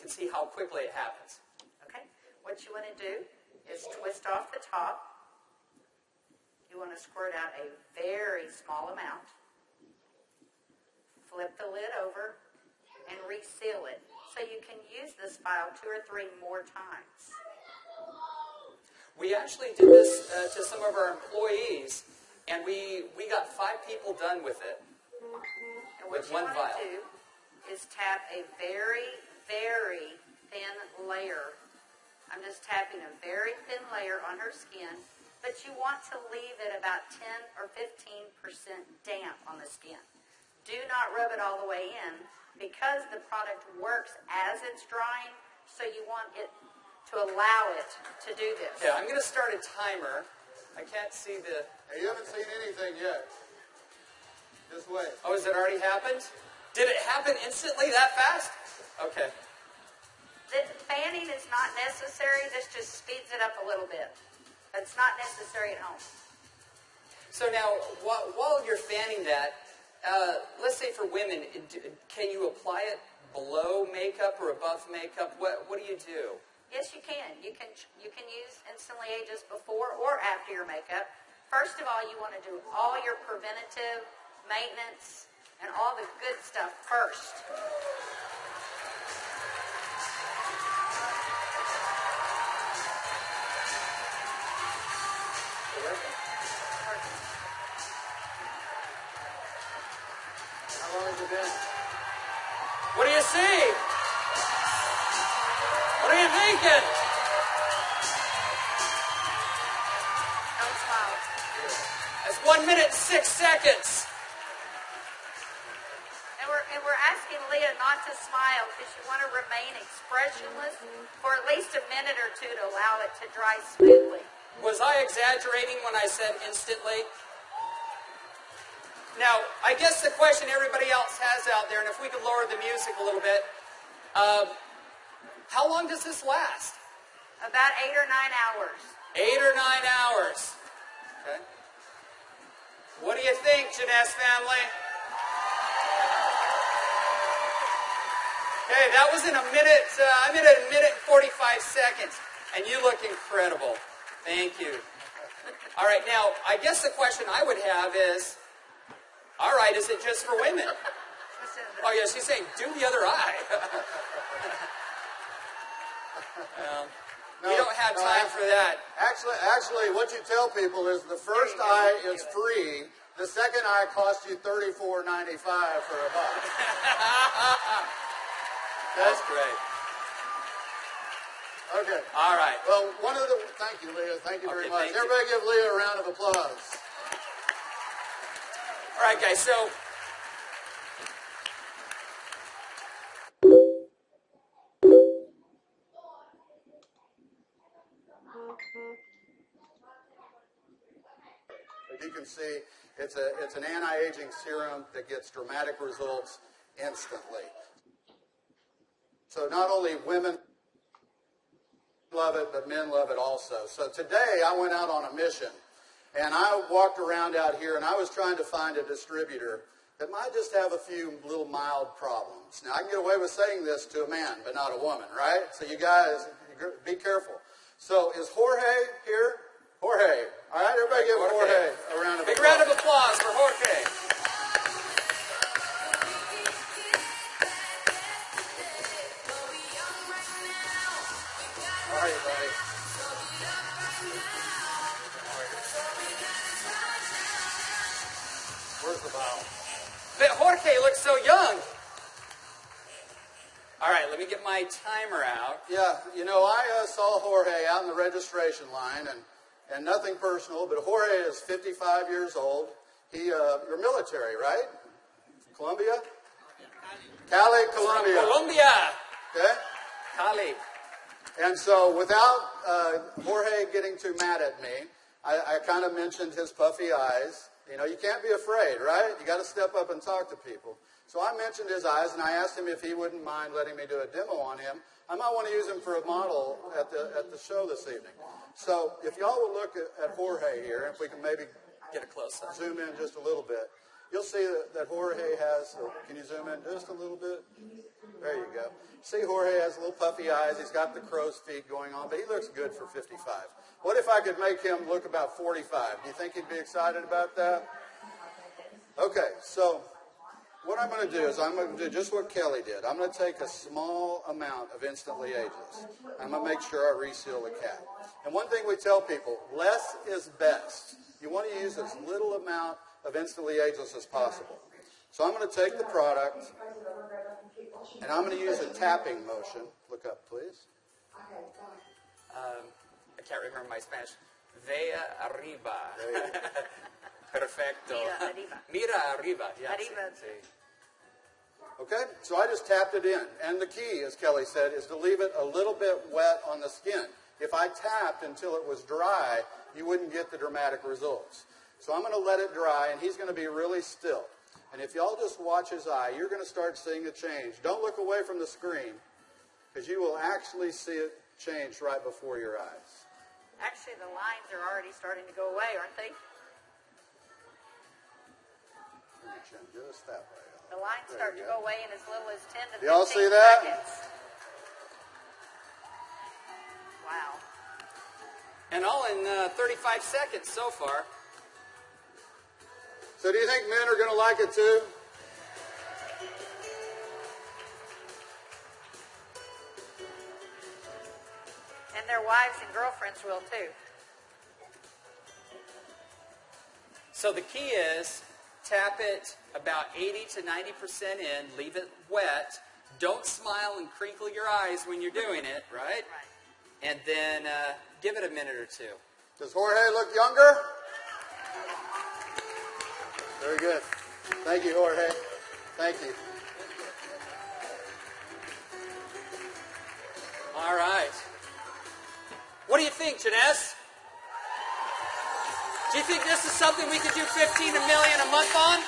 can see how quickly it happens. Okay. What you want to do is twist off the top. You want to squirt out a very small amount. Flip the lid over and reseal it so you can use this file 2 or 3 more times. We actually did this to some of our employees, and we got 5 people done with it. And what with you one want vial. to do is tap a very, very thin layer. I'm just tapping a very thin layer on her skin, but you want to leave it about 10 or 15% damp on the skin. Do not rub it all the way in because the product works as it's drying, so you want it to allow it to do this. Yeah, I'm going to start a timer. I can't see the... Hey, you haven't seen anything yet. Just wait. Oh, has it already happened? Did it happen instantly that fast? Okay. The fanning is not necessary. This just speeds it up a little bit. It's not necessary at home. So now, while you're fanning that, let's say for women, can you apply it below makeup or above makeup? What do you do? Yes, you can. You can use Instantly Ageless before or after your makeup. First of all, you want to do all your preventative maintenance and all the good stuff first. How long has it been? What do you see? What are you thinking? Don't smile. That's 1 minute and 6 seconds. And we're asking Leah not to smile because you want to remain expressionless for at least a minute or 2 to allow it to dry smoothly. Was I exaggerating when I said instantly? Now, I guess the question everybody else has out there, and if we could lower the music a little bit, how long does this last? About 8 or 9 hours. 8 or 9 hours. Okay. What do you think, Jeunesse family? Okay, that was in a minute. I'm in a minute and 45 seconds, and you look incredible. Thank you. All right, now I guess the question I would have is, all right, is it just for women? Oh yeah, she's saying do the other eye. We don't have time for that. Actually, what you tell people is the first eye is free. The second eye costs you $34.95 for a buck. That's great. Okay. All right. Well, thank you, Leah. Thank you very much. Everybody give Leah a round of applause. All right, guys, so as you can see, it's an anti-aging serum that gets dramatic results instantly. So not only women love it, but men love it also. So today I went out on a mission, and I walked around out here, and I was trying to find a distributor that might just have a few little mild problems. Now, I can get away with saying this to a man, but not a woman, right? So you guys, be careful. So is Jorge here? Jorge. All right, everybody give Jorge a round of applause. big round of applause for Jorge. All right, buddy. Where's the bottle? But Jorge looks so young. All right, let me get my timer out. Yeah, you know, I saw Jorge out in the registration line, and nothing personal, but Jorge is 55 years old. You're military, right? Colombia? Cali, Colombia. Colombia. Okay? Cali. And so without Jorge getting too mad at me, I kind of mentioned his puffy eyes. You know, you can't be afraid, right? You got to step up and talk to people. So I mentioned his eyes, and I asked him if he wouldn't mind letting me do a demo on him. I might want to use him for a model at the show this evening. So if y'all will look at Jorge here, if we can maybe Get a close up. zoom in just a little bit. you'll see that Jorge has, can you zoom in just a little bit? There you go. See, Jorge has little puffy eyes. He's got the crow's feet going on, but he looks good for 55. What if I could make him look about 45? Do you think he'd be excited about that? Okay, so what I'm going to do is I'm going to do just what Kelly did. I'm going to take a small amount of Instantly Ageless. I'm going to make sure I reseal the cap. And one thing we tell people, less is best. You want to use as little amount of Instantly Ageless as possible. So I'm going to take the product, and I'm going to use a tapping motion. Look up, please. I can't remember my Spanish. Vea arriba. Perfecto. Mira arriba. Mira arriba. Yeah, Arriba. sí. Okay, so I just tapped it in. And the key, as Kelly said, is to leave it a little bit wet on the skin. If I tapped until it was dry, you wouldn't get the dramatic results. So I'm going to let it dry, and he's going to be really still. And if y'all just watch his eye, you're going to start seeing a change. Don't look away from the screen, because you will actually see it change right before your eyes. Actually, the lines are already starting to go away, aren't they? Turn your chin just that way. The lines There start you to go. go away in as little as 10 to 15 Y'all see that? seconds. Wow. And all in 35 seconds so far. So do you think men are going to like it too? And their wives and girlfriends will too. So the key is tap it about 80 to 90% in, leave it wet. Don't smile and crinkle your eyes when you're doing it, right? Right. And then give it a minute or two. Does Jorge look younger? Very good. Thank you, Jorge. Thank you. All right. What do you think, Jeunesse? Do you think this is something we could do 15 million a month on?